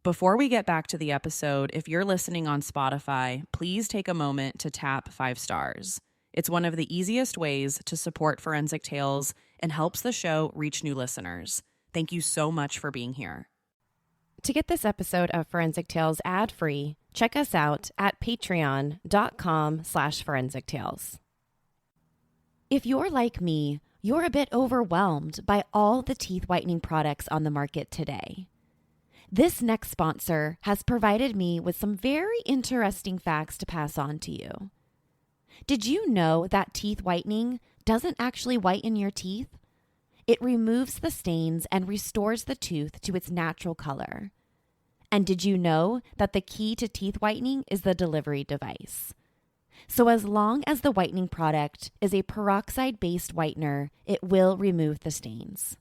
Before we get back to the episode, if you're listening on Spotify, please take a moment to tap 5 stars. It's one of the easiest ways to support Forensic Tales and helps the show reach new listeners. Thank you so much for being here. To get this episode of Forensic Tales ad-free, check us out at patreon.com/Forensic Tales. If you're like me, you're a bit overwhelmed by all the teeth whitening products on the market today. This next sponsor has provided me with some very interesting facts to pass on to you. Did you know that teeth whitening doesn't actually whiten your teeth? It removes the stains and restores the tooth to its natural color. And did you know that the key to teeth whitening is the delivery device? So as long as the whitening product is a peroxide-based whitener, it will remove the stains.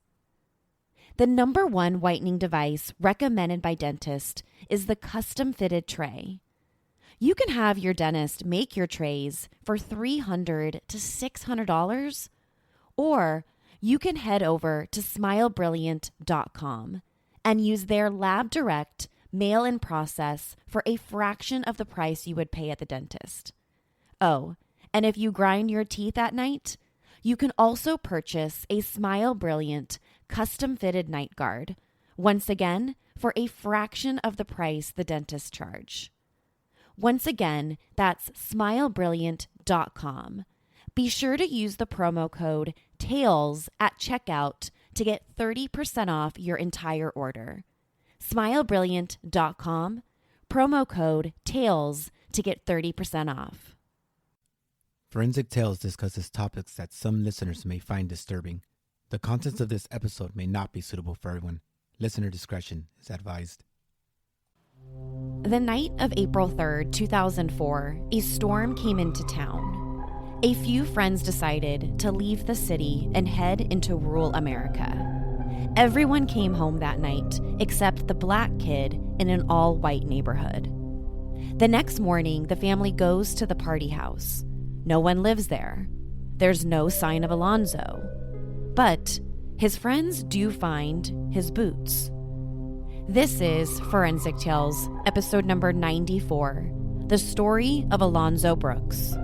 The number one whitening device recommended by dentists is the custom-fitted tray. You can have your dentist make your trays for $300 to $600, or you can head over to smilebrilliant.com and use their lab direct mail-in process for a fraction of the price you would pay at the dentist. Oh, and if you grind your teeth at night, you can also purchase a Smile Brilliant custom-fitted night guard, once again, for a fraction of the price the dentists charge. Once again, that's smilebrilliant.com. Be sure to use the promo code TALES at checkout to get 30% off your entire order. Smilebrilliant.com, promo code TALES to get 30% off. Forensic Tales discusses topics that some listeners may find disturbing. The contents of this episode may not be suitable for everyone. Listener discretion is advised. The night of April 3rd, 2004, a storm came into town. A few friends decided to leave the city and head into rural America. Everyone came home that night except the black kid in an all-white neighborhood. The next morning, the family goes to the party house. No one lives there. There's no sign of Alonzo. But his friends do find his boots. This is Forensic Tales, episode number 94, The Story of Alonzo Brooks.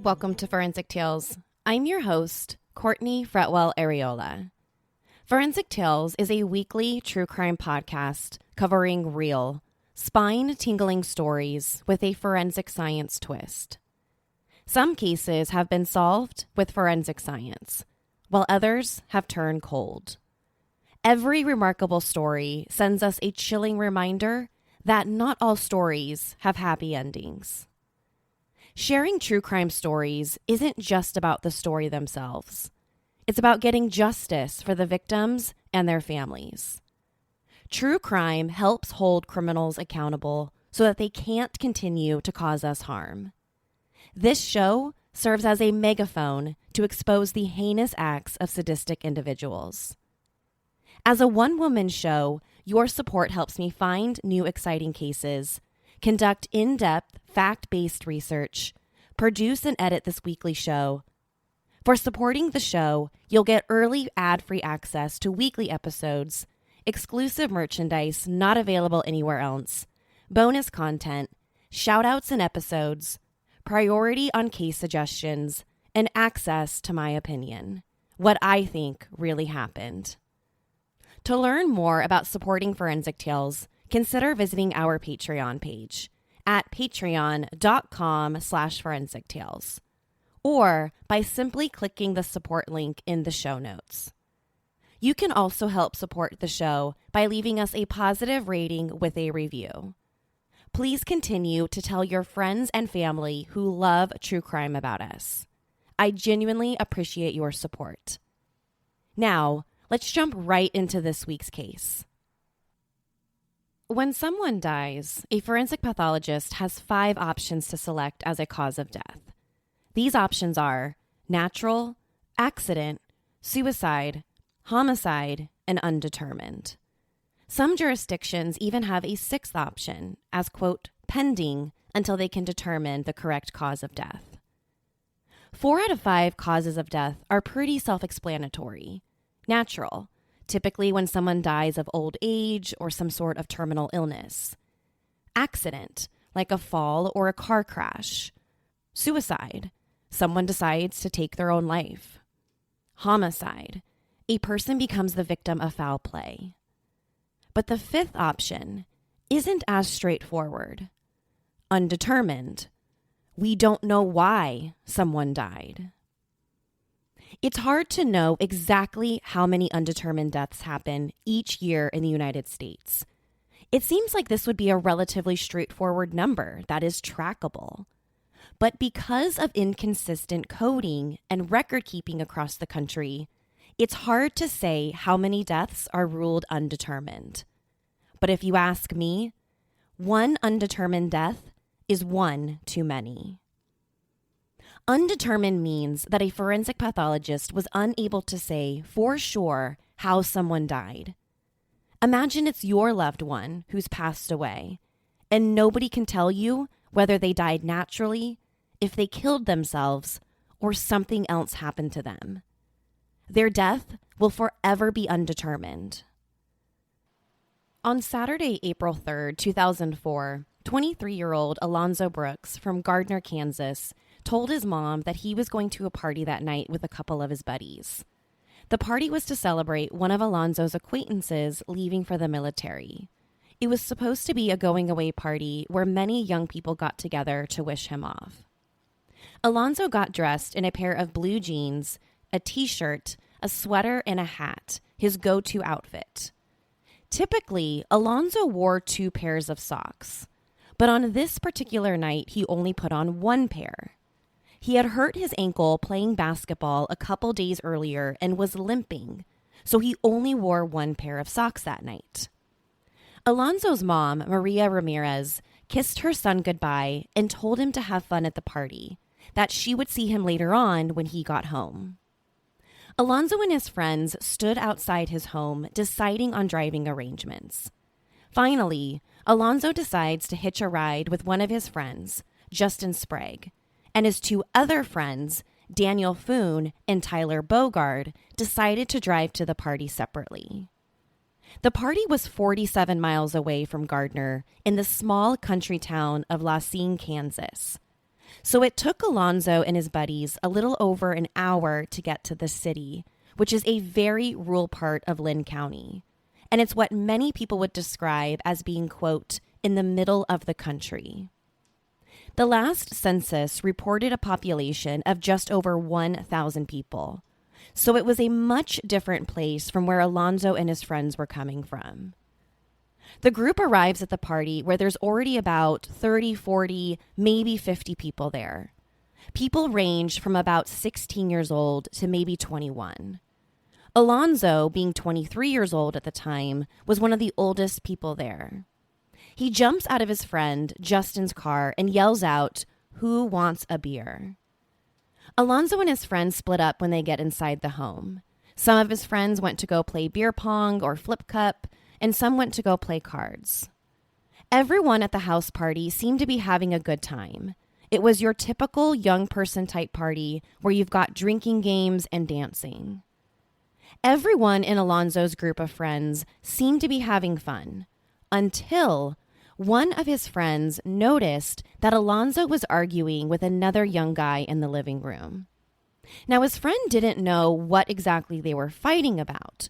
Welcome to Forensic Tales. I'm your host, Courtney Fretwell Areola. Forensic Tales is a weekly true crime podcast covering real, spine-tingling stories with a forensic science twist. Some cases have been solved with forensic science, while others have turned cold. Every remarkable story sends us a chilling reminder that not all stories have happy endings. Sharing true crime stories isn't just about the story themselves. It's about getting justice for the victims and their families. True crime helps hold criminals accountable so that they can't continue to cause us harm. This show serves as a megaphone to expose the heinous acts of sadistic individuals. As a one-woman show, your support helps me find new exciting cases, conduct in-depth, fact-based research, produce and edit this weekly show. For supporting the show, you'll get early ad-free access to weekly episodes, exclusive merchandise not available anywhere else, bonus content, shout-outs in episodes, priority on case suggestions, and access to my opinion, what I think really happened. To learn more about supporting Forensic Tales, consider visiting our Patreon page at patreon.com/Forensic Tales, or by simply clicking the support link in the show notes. You can also help support the show by leaving us a positive rating with a review. Please continue to tell your friends and family who love true crime about us. I genuinely appreciate your support. Now, let's jump right into this week's case. When someone dies, a forensic pathologist has 5 options to select as a cause of death. These options are natural, accident, suicide, homicide, and undetermined. Some jurisdictions even have a 6th option as, quote, pending until they can determine the correct cause of death. 4 out of 5 causes of death are pretty self-explanatory. Natural, typically when someone dies of old age or some sort of terminal illness. Accident, like a fall or a car crash. Suicide, someone decides to take their own life. Homicide, a person becomes the victim of foul play. But the 5th option isn't as straightforward. Undetermined, we don't know why someone died. It's hard to know exactly how many undetermined deaths happen each year in the United States. It seems like this would be a relatively straightforward number that is trackable. But because of inconsistent coding and record keeping across the country, it's hard to say how many deaths are ruled undetermined. But if you ask me, one undetermined death is one too many. Undetermined means that a forensic pathologist was unable to say for sure how someone died. Imagine it's your loved one who's passed away, and nobody can tell you whether they died naturally, if they killed themselves, or something else happened to them. Their death will forever be undetermined. On Saturday, April 3rd, 2004, 23-year-old Alonzo Brooks from Gardner, Kansas, told his mom that he was going to a party that night with a couple of his buddies. The party was to celebrate one of Alonzo's acquaintances leaving for the military. It was supposed to be a going-away party where many young people got together to wish him off. Alonzo got dressed in a pair of blue jeans, a t-shirt, a sweater, and a hat, his go-to outfit. Typically, Alonzo wore 2 pairs of socks, but on this particular night, he only put on 1 pair. He had hurt his ankle playing basketball a couple days earlier and was limping, so he only wore 1 pair of socks that night. Alonzo's mom, Maria Ramirez, kissed her son goodbye and told him to have fun at the party, that she would see him later on when he got home. Alonzo and his friends stood outside his home deciding on driving arrangements. Finally, Alonzo decides to hitch a ride with one of his friends, Justin Sprague, and his 2 other friends, Daniel Foon and Tyler Bogard, decided to drive to the party separately. The party was 47 miles away from Gardner in the small country town of La Cynge, Kansas. So it took Alonzo and his buddies a little over an hour to get to the city, which is a very rural part of Lynn County. And it's what many people would describe as being, quote, in the middle of the country. The last census reported a population of just over 1,000 people. So it was a much different place from where Alonzo and his friends were coming from. The group arrives at the party where there's already about 30, 40, maybe 50 people there. People range from about 16 years old to maybe 21. Alonzo, being 23 years old at the time, was one of the oldest people there. He jumps out of his friend Justin's car and yells out, "Who wants a beer?" Alonzo and his friends split up when they get inside the home. Some of his friends went to go play beer pong or flip cup, and some went to go play cards. Everyone at the house party seemed to be having a good time. It was your typical young person type party where you've got drinking games and dancing. Everyone in Alonzo's group of friends seemed to be having fun until one of his friends noticed that Alonzo was arguing with another young guy in the living room. Now, his friend didn't know what exactly they were fighting about.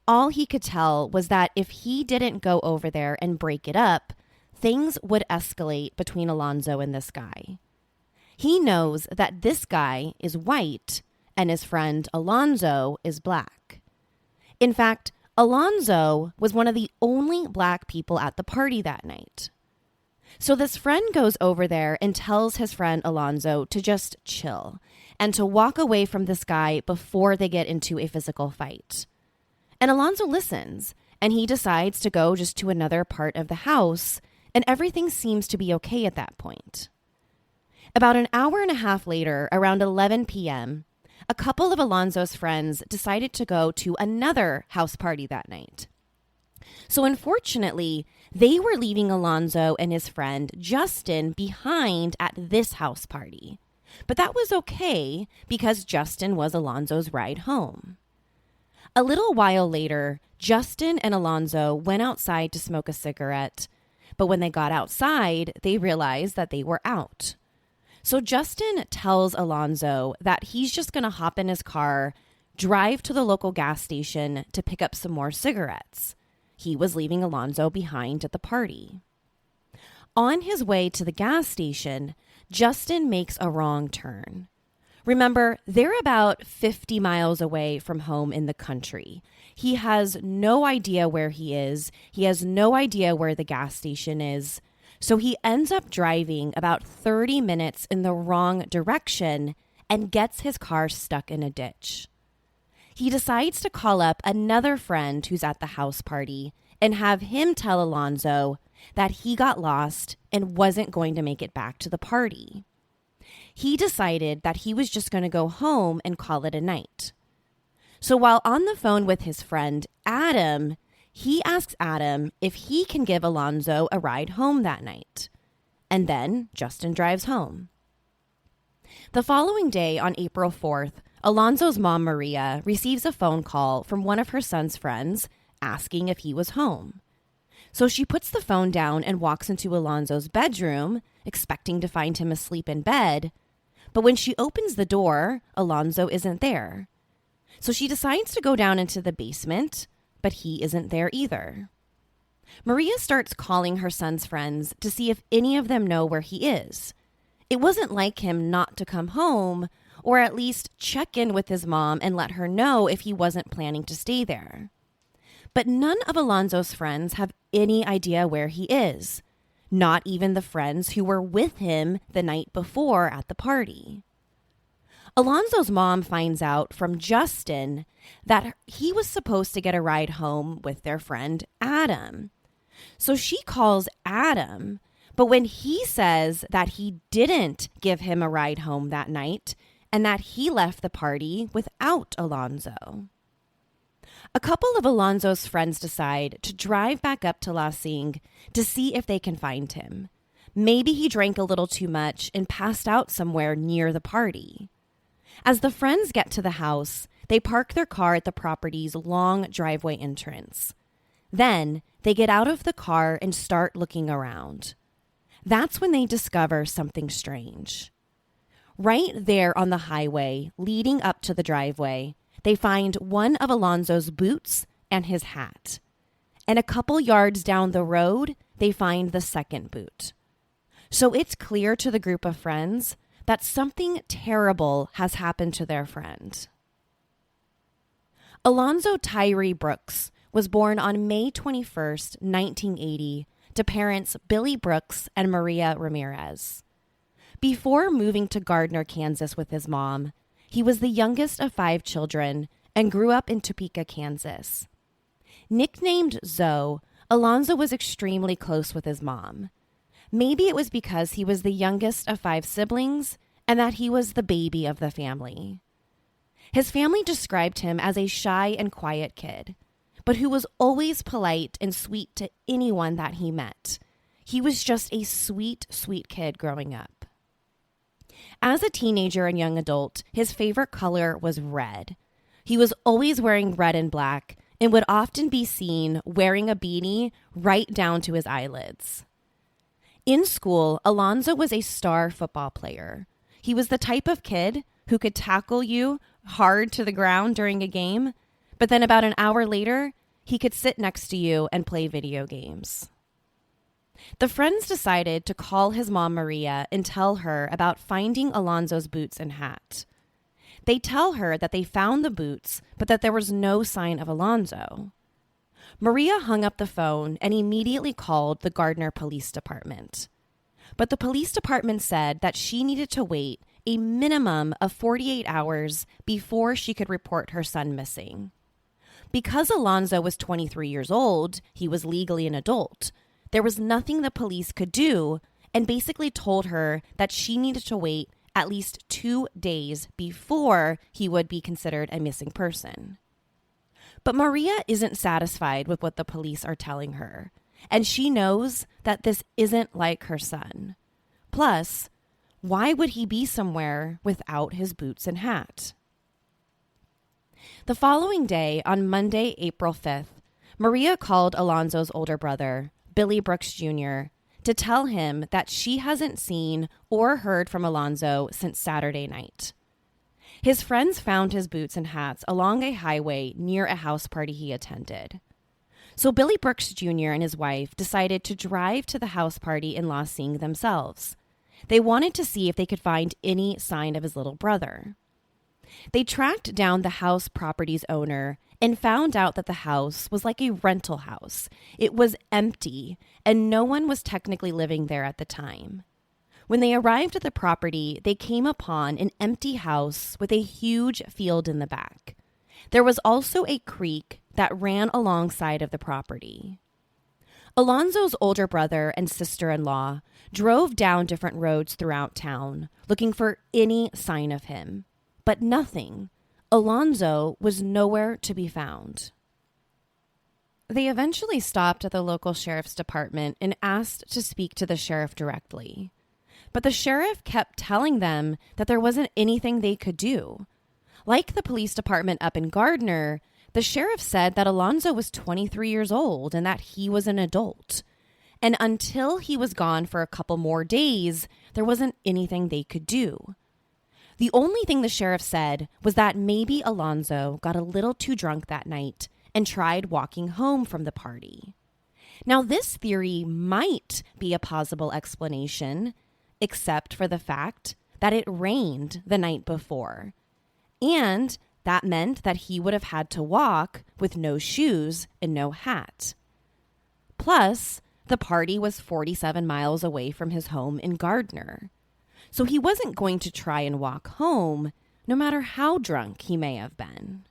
All he could tell was that if he didn't go over there and break it up, things would escalate between Alonzo and this guy. He knows that this guy is white and his friend Alonzo is black. In fact, Alonzo was one of the only black people at the party that night. So this friend goes over there and tells his friend Alonzo to just chill and to walk away from this guy before they get into a physical fight. And Alonzo listens and he decides to go just to another part of the house, and everything seems to be okay at that point. About an hour and a half later, around 11 p.m., a couple of Alonzo's friends decided to go to another house party that night. So unfortunately, they were leaving Alonzo and his friend Justin behind at this house party. But that was okay because Justin was Alonzo's ride home. A little while later, Justin and Alonzo went outside to smoke a cigarette, but when they got outside, they realized that they were out. So Justin tells Alonzo that he's just going to hop in his car, drive to the local gas station to pick up some more cigarettes. He was leaving Alonzo behind at the party. On his way to the gas station, Justin makes a wrong turn. Remember, they're about 50 miles away from home in the country. He has no idea where he is. He has no idea where the gas station is. So he ends up driving about 30 minutes in the wrong direction and gets his car stuck in a ditch. He decides to call up another friend who's at the house party and have him tell Alonzo that he got lost and wasn't going to make it back to the party. He decided that he was just going to go home and call it a night. So while on the phone with his friend Adam, he asks Adam if he can give Alonzo a ride home that night. And then Justin drives home. The following day, on April 4th, Alonzo's mom, Maria, receives a phone call from one of her son's friends asking if he was home. So she puts the phone down and walks into Alonzo's bedroom, expecting to find him asleep in bed. But when she opens the door, Alonzo isn't there. So she decides to go down into the basement, but he isn't there either. Maria starts calling her son's friends to see if any of them know where he is. It wasn't like him not to come home, or at least check in with his mom and let her know if he wasn't planning to stay there. But none of Alonzo's friends have any idea where he is, not even the friends who were with him the night before at the party. Alonzo's mom finds out from Justin that he was supposed to get a ride home with their friend Adam. So she calls Adam, but when he says that he didn't give him a ride home that night and that he left the party without Alonzo. A couple of Alonzo's friends decide to drive back up to La Cynge to see if they can find him. Maybe he drank a little too much and passed out somewhere near the party. As the friends get to the house, they park their car at the property's long driveway entrance. Then they get out of the car and start looking around. That's when they discover something strange. Right there on the highway leading up to the driveway, they find one of Alonzo's boots and his hat. And a couple yards down the road, they find the second boot. So it's clear to the group of friends that something terrible has happened to their friend. Alonzo Tyree Brooks was born on May 21st, 1980, to parents Billy Brooks and Maria Ramirez. Before moving to Gardner, Kansas with his mom, he was the youngest of 5 children and grew up in Topeka, Kansas. Nicknamed Zoe, Alonzo was extremely close with his mom. Maybe it was because he was the youngest of 5 siblings and that he was the baby of the family. His family described him as a shy and quiet kid, but who was always polite and sweet to anyone that he met. He was just a sweet, sweet kid growing up. As a teenager and young adult, his favorite color was red. He was always wearing red and black and would often be seen wearing a beanie right down to his eyelids. In school, Alonzo was a star football player. He was the type of kid who could tackle you hard to the ground during a game, but then about an hour later, he could sit next to you and play video games. The friends decided to call his mom, Maria, and tell her about finding Alonzo's boots and hat. They tell her that they found the boots, but that there was no sign of Alonzo. Maria hung up the phone and immediately called the Gardner Police Department. But the police department said that she needed to wait a minimum of 48 hours before she could report her son missing. Because Alonzo was 23 years old, he was legally an adult. There was nothing the police could do, and basically told her that she needed to wait at least 2 days before he would be considered a missing person. But Maria isn't satisfied with what the police are telling her, and she knows that this isn't like her son. Plus, why would he be somewhere without his boots and hat? The following day, on Monday, April 5th, Maria called Alonzo's older brother, Billy Brooks Jr., to tell him that she hasn't seen or heard from Alonzo since Saturday night. His friends found his boots and hats along a highway near a house party he attended. So Billy Brooks Jr. and his wife decided to drive to the house party in La Cynge themselves. They wanted to see if they could find any sign of his little brother. They tracked down the house property's owner and found out that the house was like a rental house. It was empty, and no one was technically living there at the time. When they arrived at the property, they came upon an empty house with a huge field in the back. There was also a creek that ran alongside of the property. Alonzo's older brother and sister-in-law drove down different roads throughout town, looking for any sign of him. But nothing. Alonzo was nowhere to be found. They eventually stopped at the local sheriff's department and asked to speak to the sheriff directly. But the sheriff kept telling them that there wasn't anything they could do. Like the police department up in Gardner, the sheriff said that Alonzo was 23 years old and that he was an adult. And until he was gone for a couple more days, there wasn't anything they could do. The only thing the sheriff said was that maybe Alonzo got a little too drunk that night and tried walking home from the party. Now, this theory might be a plausible explanation, except for the fact that it rained the night before. And that meant that he would have had to walk with no shoes and no hat. Plus, the party was 47 miles away from his home in Gardner. So he wasn't going to try and walk home, no matter how drunk he may have been.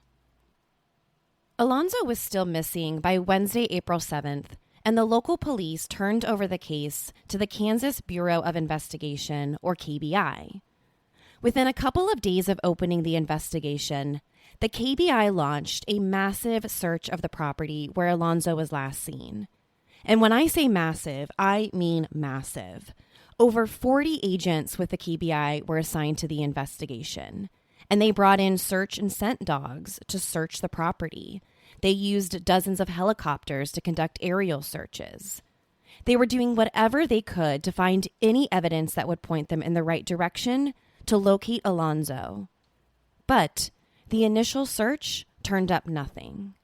Alonzo was still missing by Wednesday, April 7th, and the local police turned over the case to the Kansas Bureau of Investigation, or KBI. Within a couple of days of opening the investigation, the KBI launched a massive search of the property where Alonzo was last seen. And when I say massive, I mean massive. Over 40 agents with the KBI were assigned to the investigation, and they brought in search and scent dogs to search the property. They used dozens of helicopters to conduct aerial searches. They were doing whatever they could to find any evidence that would point them in the right direction to locate Alonzo. But the initial search turned up nothing.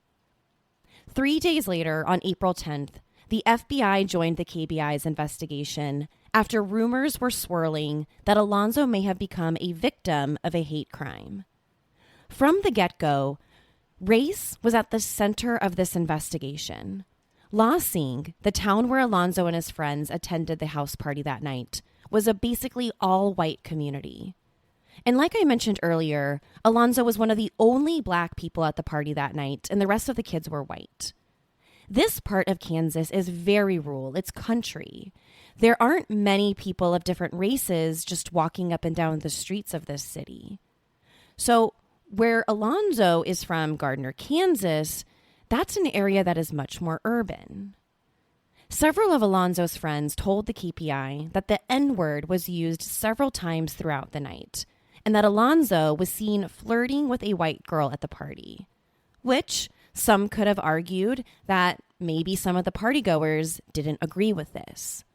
3 days later, on April 10th, the FBI joined the KBI's investigation after rumors were swirling that Alonzo may have become a victim of a hate crime. From the get-go, race was at the center of this investigation. La Cynge, the town where Alonzo and his friends attended the house party that night, was a basically all-white community. And like I mentioned earlier, Alonzo was one of the only black people at the party that night, and the rest of the kids were white. This part of Kansas is very rural. It's country. There aren't many people of different races just walking up and down the streets of this city. So where Alonzo is from, Gardner, Kansas, that's an area that is much more urban. Several of Alonzo's friends told the KPI that the N-word was used several times throughout the night, and that Alonzo was seen flirting with a white girl at the party, which some could have argued that maybe some of the partygoers didn't agree with this.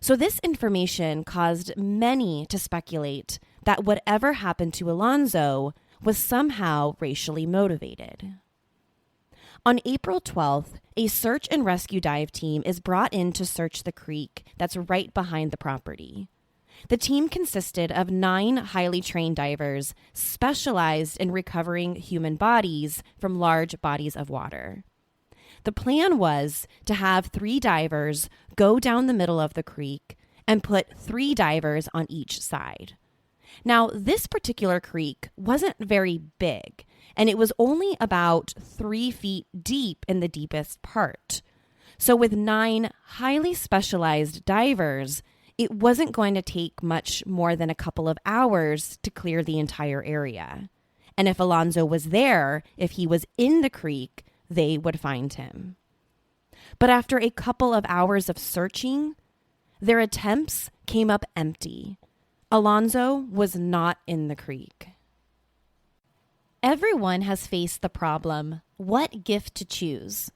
So this information caused many to speculate that whatever happened to Alonzo was somehow racially motivated. On April 12th, a search and rescue dive team is brought in to search the creek that's right behind the property. The team consisted of 9 highly trained divers specialized in recovering human bodies from large bodies of water. The plan was to have 3 divers go down the middle of the creek and put 3 divers on each side. Now, this particular creek wasn't very big, and it was only about 3 feet deep in the deepest part. So with 9 highly specialized divers, it wasn't going to take much more than a couple of hours to clear the entire area. And if Alonzo was there, if he was in the creek, they would find him. But after a couple of hours of searching, their attempts came up empty. Alonzo was not in the creek. Everyone has faced the problem, what gift to choose?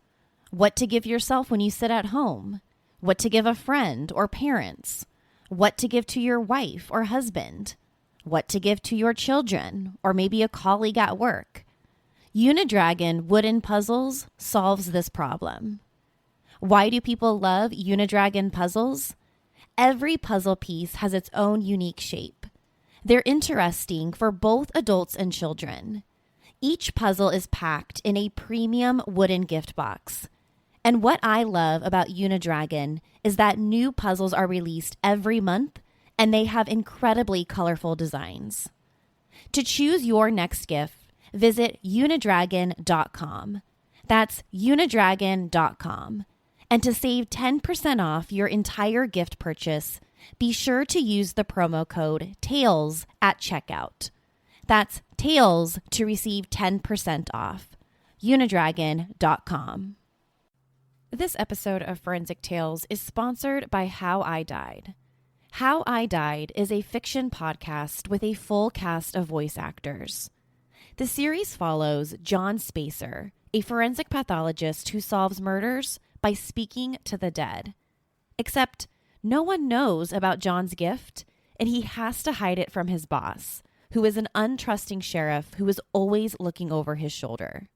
What to give yourself when you sit at home? What to give a friend or parents? What to give to your wife or husband? What to give to your children or maybe a colleague at work? Unidragon Wooden Puzzles solves this problem. Why do people love Unidragon puzzles? Every puzzle piece has its own unique shape. They're interesting for both adults and children. Each puzzle is packed in a premium wooden gift box. And what I love about Unidragon is that new puzzles are released every month, and they have incredibly colorful designs. To choose your next gift, visit unidragon.com. That's unidragon.com. And to save 10% off your entire gift purchase, be sure to use the promo code TALES at checkout. That's TALES to receive 10% off. unidragon.com. This episode of Forensic Tales is sponsored by How I Died. How I Died is a fiction podcast with a full cast of voice actors. The series follows John Spacer, a forensic pathologist who solves murders by speaking to the dead. Except no one knows about John's gift, and he has to hide it from his boss, who is an untrusting sheriff who is always looking over his shoulder.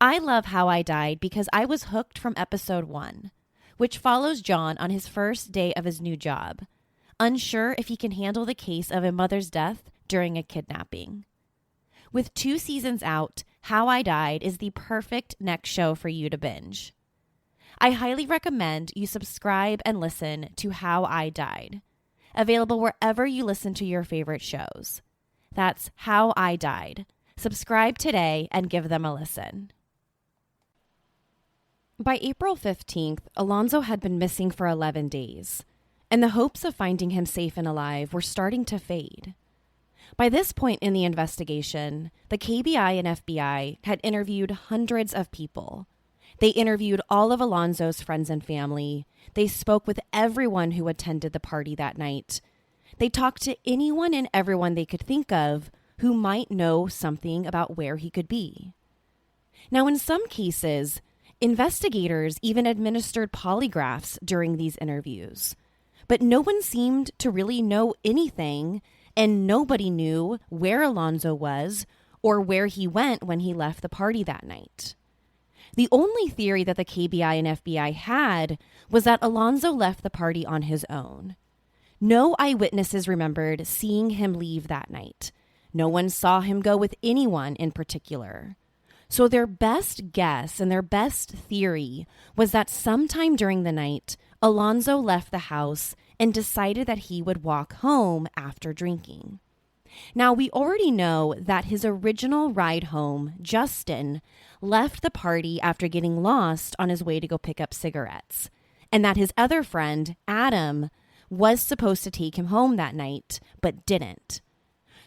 I love How I Died because I was hooked from episode 1, which follows John on his first day of his new job, unsure if he can handle the case of a mother's death during a kidnapping. With 2 seasons out, How I Died is the perfect next show for you to binge. I highly recommend you subscribe and listen to How I Died, available wherever you listen to your favorite shows. That's How I Died. Subscribe today and give them a listen. By April 15th, Alonzo had been missing for 11 days, and the hopes of finding him safe and alive were starting to fade. By this point in the investigation, the KBI and FBI had interviewed hundreds of people. They interviewed all of Alonzo's friends and family. They spoke with everyone who attended the party that night. They talked to anyone and everyone they could think of who might know something about where he could be. Now, in some cases, investigators even administered polygraphs during these interviews, but no one seemed to really know anything, and nobody knew where Alonzo was or where he went when he left the party that night. The only theory that the KBI and FBI had was that Alonzo left the party on his own. No eyewitnesses remembered seeing him leave that night. No one saw him go with anyone in particular. So their best guess and their best theory was that sometime during the night, Alonzo left the house and decided that he would walk home after drinking. Now, we already know that his original ride home, Justin, left the party after getting lost on his way to go pick up cigarettes, and that his other friend, Adam, was supposed to take him home that night, but didn't.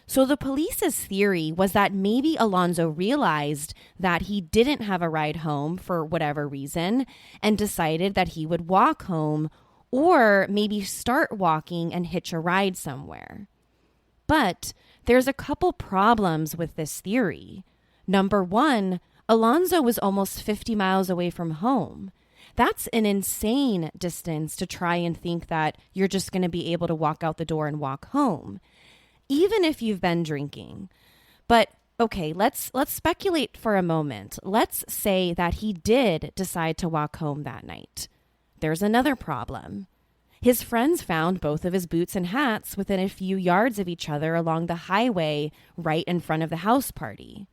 So the police's theory was that maybe Alonzo realized that he didn't have a ride home for whatever reason and decided that he would walk home or maybe start walking and hitch a ride somewhere. But there's a couple problems with this theory. Number one, Alonzo was almost 50 miles away from home. That's an insane distance to try and think that you're just going to be able to walk out the door and walk home, even if you've been drinking. But okay, let's speculate for a moment. Let's say that he did decide to walk home that night. There's another problem. His friends found both of his boots and hats within a few yards of each other along the highway right in front of the house party.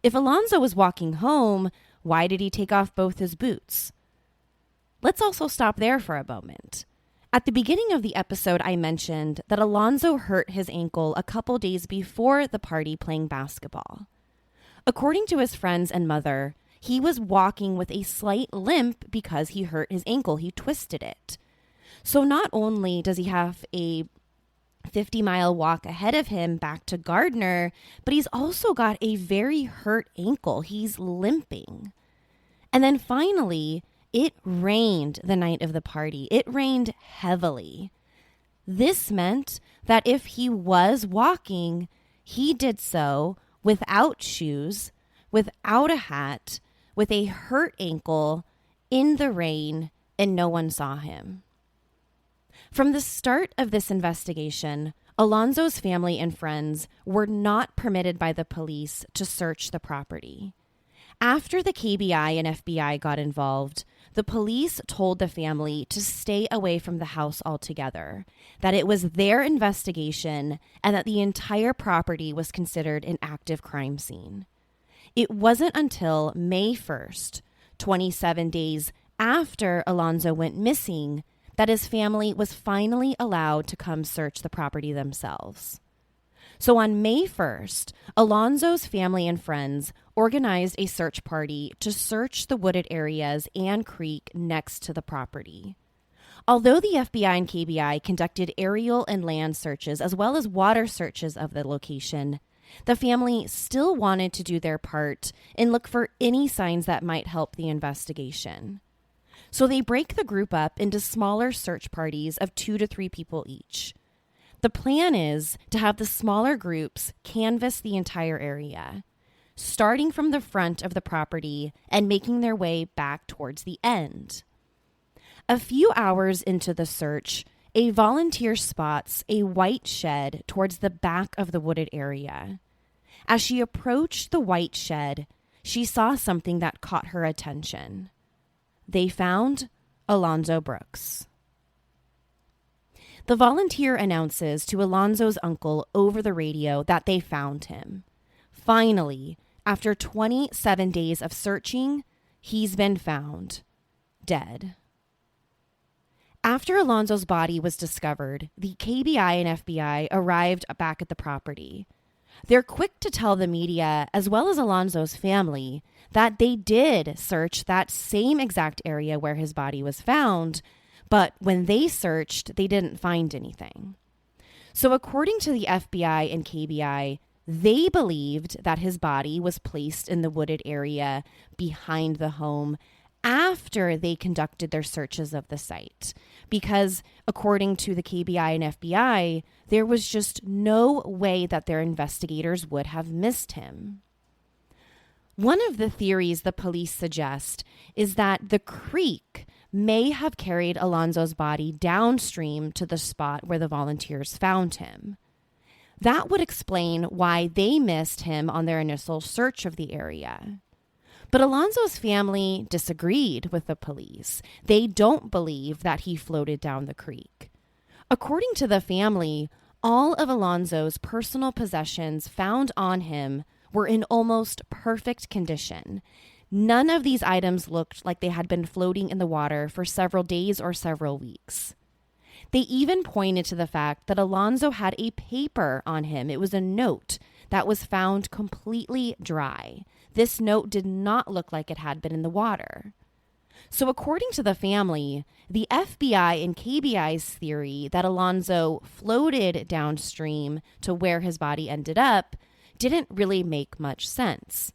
If Alonzo was walking home, why did he take off both his boots? Let's also stop there for a moment. At the beginning of the episode, I mentioned that Alonzo hurt his ankle a couple days before the party playing basketball. According to his friends and mother, he was walking with a slight limp because he hurt his ankle. He twisted it. So not only does he have a 50-mile walk ahead of him back to Gardner, but he's also got a very hurt ankle. He's limping. And then finally, it rained the night of the party. It rained heavily. This meant that if he was walking, he did so without shoes, without a hat, with a hurt ankle, in the rain, and no one saw him. From the start of this investigation, Alonzo's family and friends were not permitted by the police to search the property. After the KBI and FBI got involved, the police told the family to stay away from the house altogether, that it was their investigation, and that the entire property was considered an active crime scene. It wasn't until May 1st, 27 days after Alonzo went missing, that his family was finally allowed to come search the property themselves. So on May 1st, Alonzo's family and friends organized a search party to search the wooded areas and creek next to the property. Although the FBI and KBI conducted aerial and land searches as well as water searches of the location, the family still wanted to do their part and look for any signs that might help the investigation. So they break the group up into smaller search parties of 2 to 3 people each. The plan is to have the smaller groups canvass the entire area, starting from the front of the property and making their way back towards the end. A few hours into the search, a volunteer spots a white shed towards the back of the wooded area. As she approached the white shed, she saw something that caught her attention. They found Alonzo Brooks. The volunteer announces to Alonzo's uncle over the radio that they found him. Finally, after 27 days of searching, he's been found, dead. After Alonzo's body was discovered, the KBI and FBI arrived back at the property. They're quick to tell the media, as well as Alonzo's family, that they did search that same exact area where his body was found, but when they searched, they didn't find anything. So according to the FBI and KBI, they believed that his body was placed in the wooded area behind the home after they conducted their searches of the site, because according to the KBI and FBI, there was just no way that their investigators would have missed him. One of the theories the police suggest is that the creek may have carried Alonzo's body downstream to the spot where the volunteers found him. That would explain why they missed him on their initial search of the area. But Alonzo's family disagreed with the police. They don't believe that he floated down the creek. According to the family, all of Alonzo's personal possessions found on him were in almost perfect condition. None of these items looked like they had been floating in the water for several days or several weeks. They even pointed to the fact that Alonzo had a paper on him. It was a note that was found completely dry. This note did not look like it had been in the water. So according to the family, the FBI and KBI's theory that Alonzo floated downstream to where his body ended up didn't really make much sense.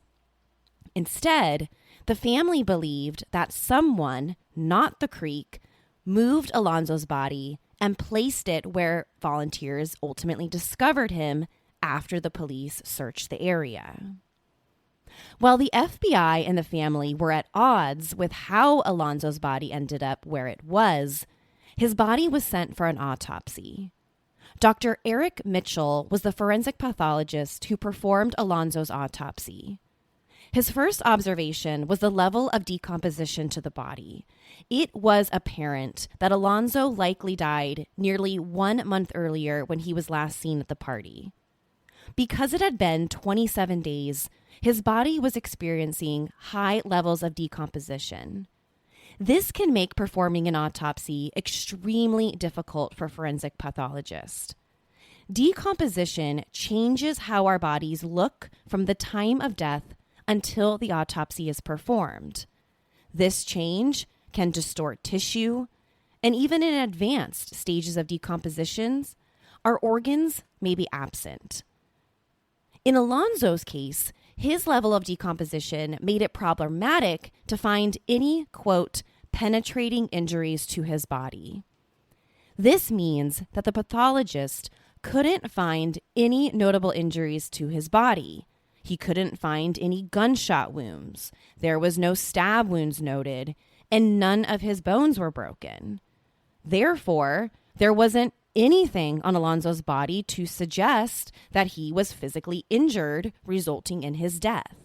Instead, the family believed that someone, not the creek, moved Alonzo's body and placed it where volunteers ultimately discovered him after the police searched the area. While the FBI and the family were at odds with how Alonzo's body ended up where it was, his body was sent for an autopsy. Dr. Eric Mitchell was the forensic pathologist who performed Alonzo's autopsy. His first observation was the level of decomposition to the body. It was apparent that Alonzo likely died nearly 1 month earlier when he was last seen at the party. Because it had been 27 days, his body was experiencing high levels of decomposition. This can make performing an autopsy extremely difficult for forensic pathologists. Decomposition changes how our bodies look from the time of death until the autopsy is performed. This change can distort tissue, and even in advanced stages of decompositions, our organs may be absent. In Alonzo's case, his level of decomposition made it problematic to find any, quote, penetrating injuries to his body. This means that the pathologist couldn't find any notable injuries to his body. He couldn't find any gunshot wounds. There was no stab wounds noted, and none of his bones were broken. Therefore, there wasn't anything on Alonzo's body to suggest that he was physically injured, resulting in his death.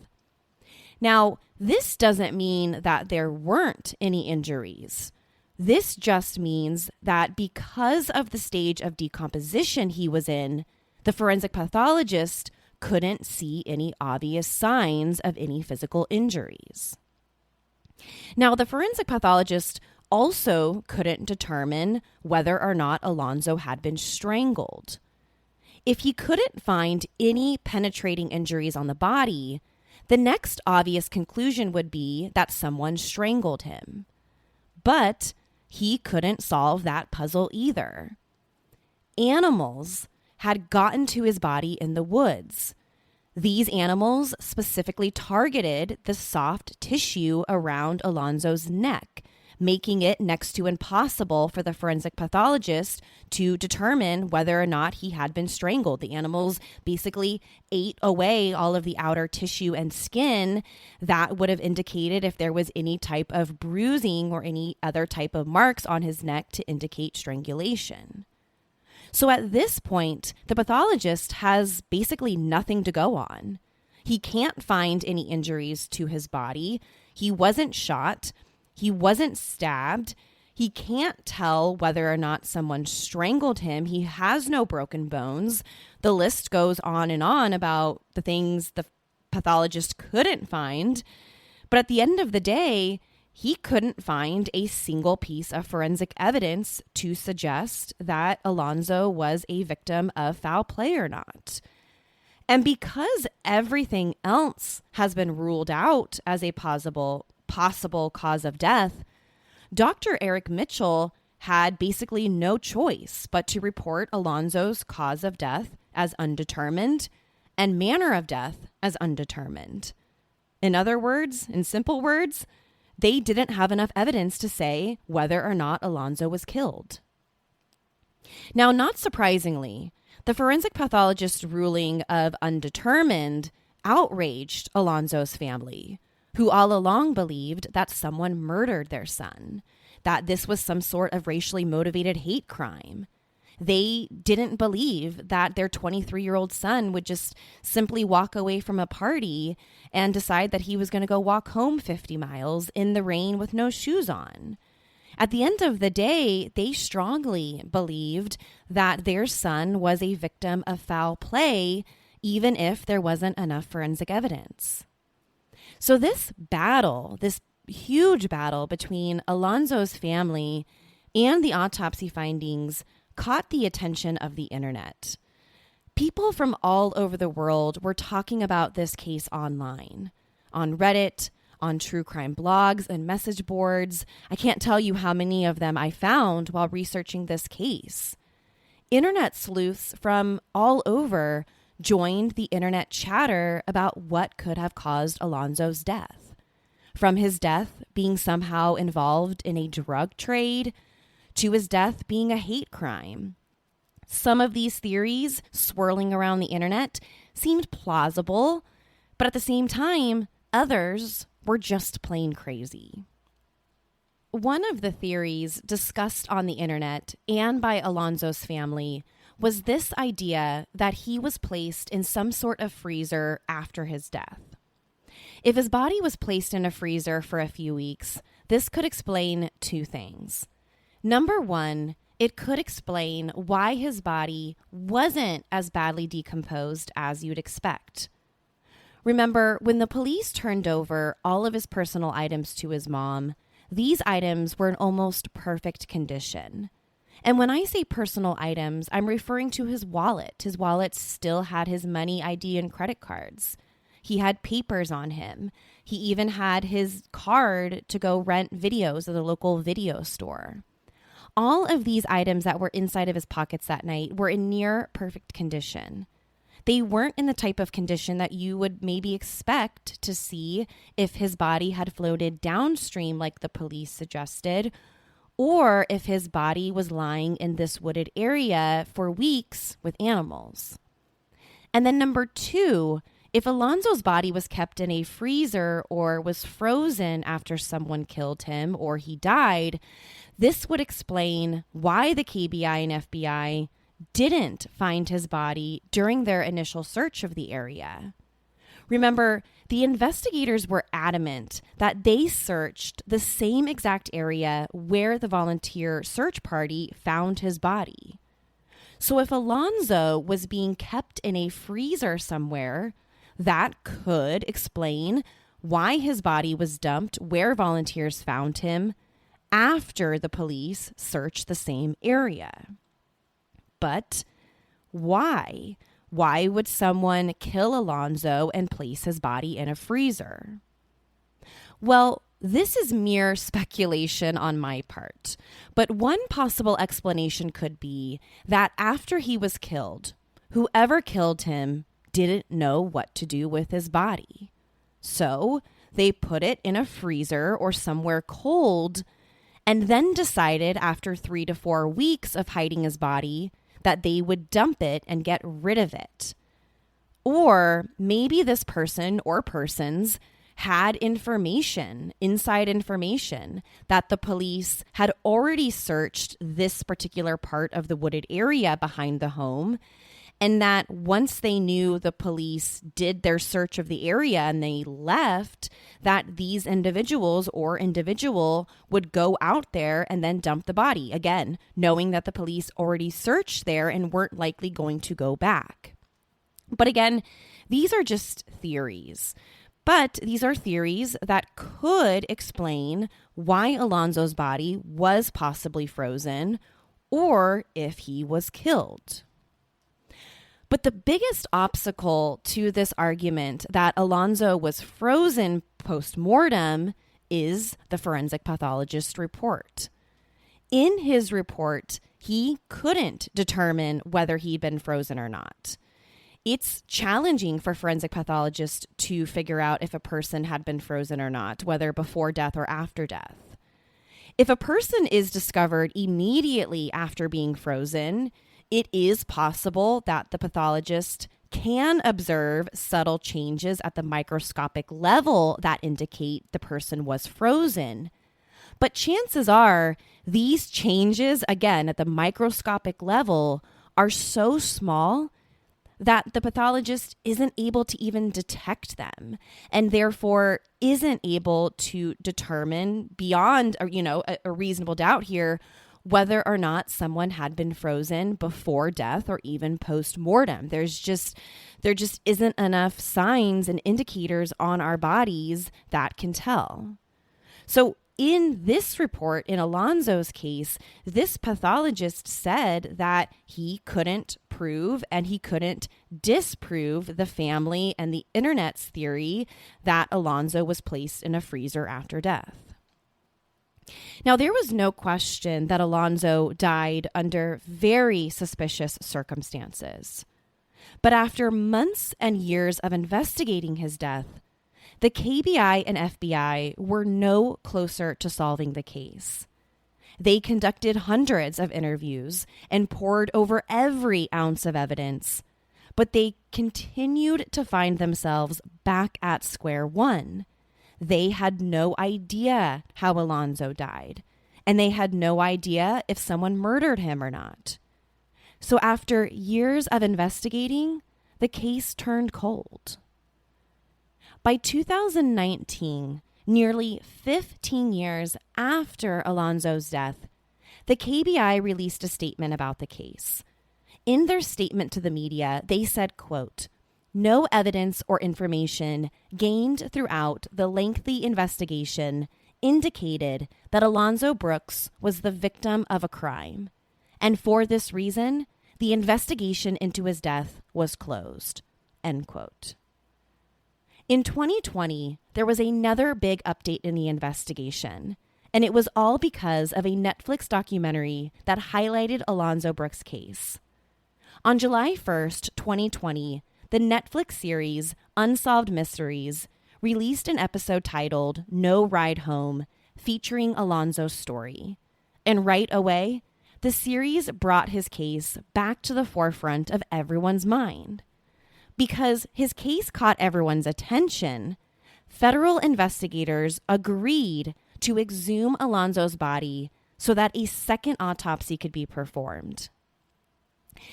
Now, this doesn't mean that there weren't any injuries. This just means that because of the stage of decomposition he was in, the forensic pathologist couldn't see any obvious signs of any physical injuries. Now, the forensic pathologist also couldn't determine whether or not Alonzo had been strangled. If he couldn't find any penetrating injuries on the body, the next obvious conclusion would be that someone strangled him. But he couldn't solve that puzzle either. Animals had gotten to his body in the woods. These animals specifically targeted the soft tissue around Alonzo's neck, making it next to impossible for the forensic pathologist to determine whether or not he had been strangled. The animals basically ate away all of the outer tissue and skin that would have indicated if there was any type of bruising or any other type of marks on his neck to indicate strangulation. So at this point, the pathologist has basically nothing to go on. He can't find any injuries to his body. He wasn't shot. He wasn't stabbed. He can't tell whether or not someone strangled him. He has no broken bones. The list goes on and on about the things the pathologist couldn't find. But at the end of the day, he couldn't find a single piece of forensic evidence to suggest that Alonzo was a victim of foul play or not. And because everything else has been ruled out as a possible cause of death, Dr. Eric Mitchell had basically no choice but to report Alonzo's cause of death as undetermined and manner of death as undetermined. In other words, in simple words, they didn't have enough evidence to say whether or not Alonzo was killed. Now, not surprisingly, the forensic pathologist's ruling of undetermined outraged Alonzo's family, who all along believed that someone murdered their son, that this was some sort of racially motivated hate crime. They didn't believe that their 23-year-old son would just simply walk away from a party and decide that he was going to go walk home 50 miles in the rain with no shoes on. At the end of the day, they strongly believed that their son was a victim of foul play, even if there wasn't enough forensic evidence. So this huge battle between Alonzo's family and the autopsy findings caught the attention of the internet. People from all over the world were talking about this case online, on Reddit, on true crime blogs and message boards. I can't tell you how many of them I found while researching this case. Internet sleuths from all over joined the internet chatter about what could have caused Alonzo's death. From his death being somehow involved in a drug trade to his death being a hate crime. Some of these theories swirling around the internet seemed plausible, but at the same time, others were just plain crazy. One of the theories discussed on the internet and by Alonzo's family was this idea that he was placed in some sort of freezer after his death. If his body was placed in a freezer for a few weeks, this could explain two things. Number one, it could explain why his body wasn't as badly decomposed as you'd expect. Remember, when the police turned over all of his personal items to his mom, these items were in almost perfect condition. And when I say personal items, I'm referring to his wallet. His wallet still had his money, ID, and credit cards. He had papers on him. He even had his card to go rent videos at the local video store. All of these items that were inside of his pockets that night were in near perfect condition. They weren't in the type of condition that you would maybe expect to see if his body had floated downstream like the police suggested, or if his body was lying in this wooded area for weeks with animals. And then number 2, if Alonzo's body was kept in a freezer or was frozen after someone killed him or he died, this would explain why the KBI and FBI didn't find his body during their initial search of the area. Remember, the investigators were adamant that they searched the same exact area where the volunteer search party found his body. So if Alonzo was being kept in a freezer somewhere, that could explain why his body was dumped where volunteers found him after the police searched the same area. But why? Why would someone kill Alonzo and place his body in a freezer? Well, this is mere speculation on my part, but one possible explanation could be that after he was killed, whoever killed him didn't know what to do with his body. So they put it in a freezer or somewhere cold and then decided after 3 to 4 weeks of hiding his body that they would dump it and get rid of it. Or maybe this person or persons had information, inside information, that the police had already searched this particular part of the wooded area behind the home, and that once they knew the police did their search of the area and they left, that these individuals or individual would go out there and then dump the body, again, knowing that the police already searched there and weren't likely going to go back. But again, these are just theories. But these are theories that could explain why Alonzo's body was possibly frozen or if he was killed. But the biggest obstacle to this argument that Alonzo was frozen post-mortem is the forensic pathologist's report. In his report, he couldn't determine whether he'd been frozen or not. It's challenging for forensic pathologists to figure out if a person had been frozen or not, whether before death or after death. If a person is discovered immediately after being frozen, it is possible that the pathologist can observe subtle changes at the microscopic level that indicate the person was frozen. But chances are these changes, again, at the microscopic level, are so small that the pathologist isn't able to even detect them and therefore isn't able to determine beyond a reasonable doubt here whether or not someone had been frozen before death or even post-mortem. There just isn't enough signs and indicators on our bodies that can tell. So in this report, in Alonzo's case, this pathologist said that he couldn't prove and he couldn't disprove the family and the internet's theory that Alonzo was placed in a freezer after death. Now, there was no question that Alonzo died under very suspicious circumstances. But after months and years of investigating his death, the KBI and FBI were no closer to solving the case. They conducted hundreds of interviews and pored over every ounce of evidence, but they continued to find themselves back at square one. They had no idea how Alonzo died, and they had no idea if someone murdered him or not. So after years of investigating, the case turned cold. By 2019, nearly 15 years after Alonzo's death, the KBI released a statement about the case. In their statement to the media, they said, quote, "No evidence or information gained throughout the lengthy investigation indicated that Alonzo Brooks was the victim of a crime, and for this reason, the investigation into his death was closed, end quote. In 2020, there was another big update in the investigation, and it was all because of a Netflix documentary that highlighted Alonzo Brooks' case. On July 1st, 2020, the Netflix series Unsolved Mysteries released an episode titled No Ride Home, featuring Alonzo's story. And right away, the series brought his case back to the forefront of everyone's mind. Because his case caught everyone's attention, federal investigators agreed to exhume Alonzo's body so that a second autopsy could be performed.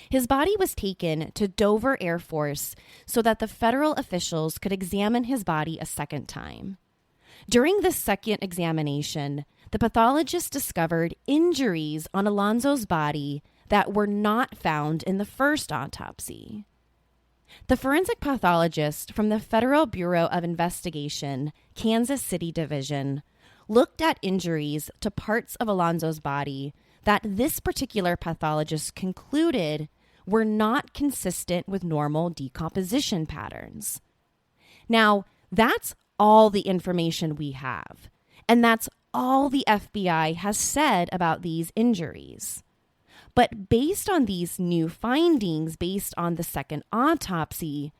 His body was taken to Dover Air Force so that the federal officials could examine his body a second time. During this second examination, the pathologist discovered injuries on Alonzo's body that were not found in the first autopsy. The forensic pathologist from the Federal Bureau of Investigation, Kansas City Division, looked at injuries to parts of Alonzo's body that this particular pathologist concluded were not consistent with normal decomposition patterns. Now, that's all the information we have, and that's all the FBI has said about these injuries. But based on these new findings, based on the second autopsy,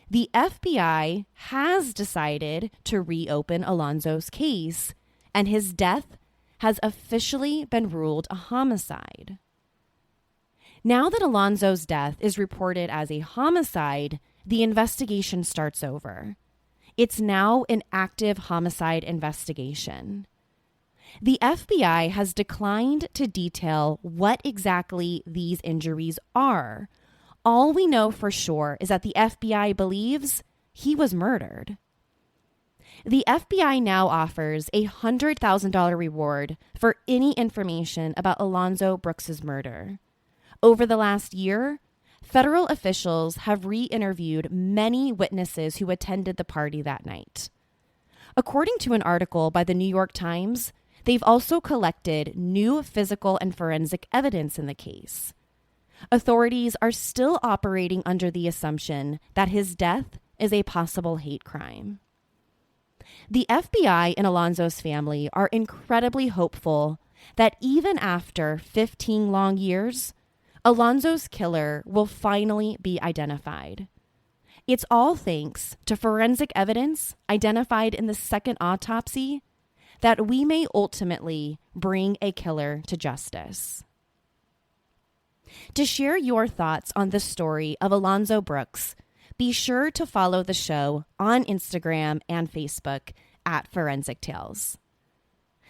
the FBI has decided to reopen Alonzo's case, and his death has officially been ruled a homicide. Now that Alonzo's death is reported as a homicide, the investigation starts over. It's now an active homicide investigation. The FBI has declined to detail what exactly these injuries are. All we know for sure is that the FBI believes he was murdered. The FBI now offers a $100,000 reward for any information about Alonzo Brooks's murder. Over the last year, federal officials have re-interviewed many witnesses who attended the party that night. According to an article by the New York Times, they've also collected new physical and forensic evidence in the case. Authorities are still operating under the assumption that his death is a possible hate crime. The FBI and Alonzo's family are incredibly hopeful that even after 15 long years, Alonzo's killer will finally be identified. It's all thanks to forensic evidence identified in the second autopsy that we may ultimately bring a killer to justice. To share your thoughts on the story of Alonzo Brooks, be sure to follow the show on Instagram and Facebook at Forensic Tales.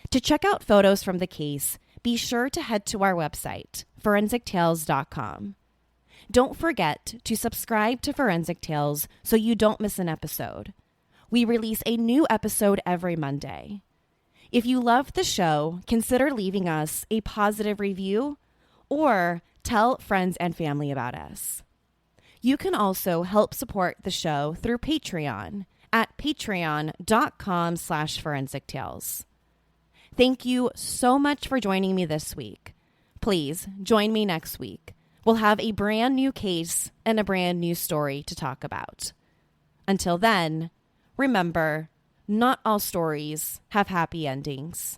To check out photos from the case, be sure to head to our website, forensictales.com. Don't forget to subscribe to Forensic Tales so you don't miss an episode. We release a new episode every Monday. If you love the show, consider leaving us a positive review or tell friends and family about us. You can also help support the show through Patreon at patreon.com/forensictales. Thank you so much for joining me this week. Please join me next week. We'll have a brand new case and a brand new story to talk about. Until then, remember, not all stories have happy endings.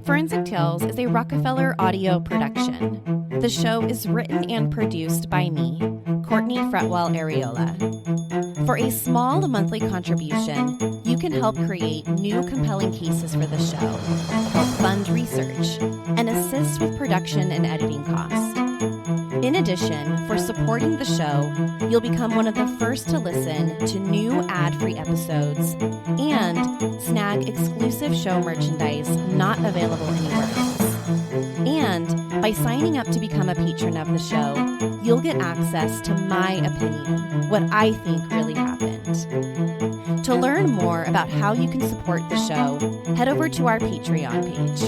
Forensic Tales is a Rockefeller audio production. The show is written and produced by me, Courtney Fretwell Areola. For a small monthly contribution, you can help create new compelling cases for the show, help fund research, and assist with production and editing costs. In addition, for supporting the show, you'll become one of the first to listen to new ad-free episodes and snag exclusive show merchandise not available anywhere else. And by signing up to become a patron of the show, you'll get access to my opinion, what I think really happened. To learn more about how you can support the show, head over to our Patreon page,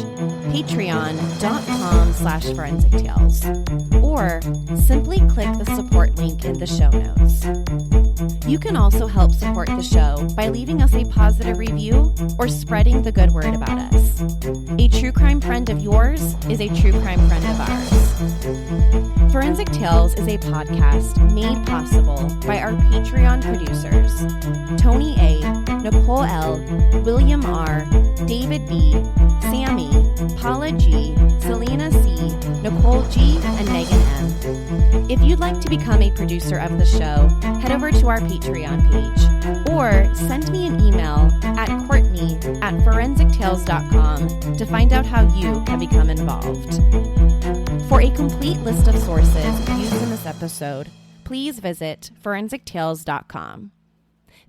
patreon.com/Forensic Tales, or simply click the support link in the show notes. You can also help support the show by leaving us a positive review or spreading the good word about us. A true crime friend of yours is a true crime friend of ours. Forensic Tales is a podcast made possible by our Patreon producers, Tony A., Nicole L., William R., David B., Sammy, Paula G., Selena C., Nicole G., and Megan M. If you'd like to become a producer of the show, head over to our Patreon page or send me an email at Courtney@forensictales.com to find out how you can become involved. For a complete list of sources used in this episode, please visit forensictales.com.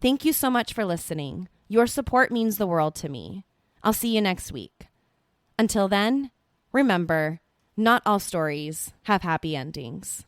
Thank you so much for listening. Your support means the world to me. I'll see you next week. Until then, remember, not all stories have happy endings.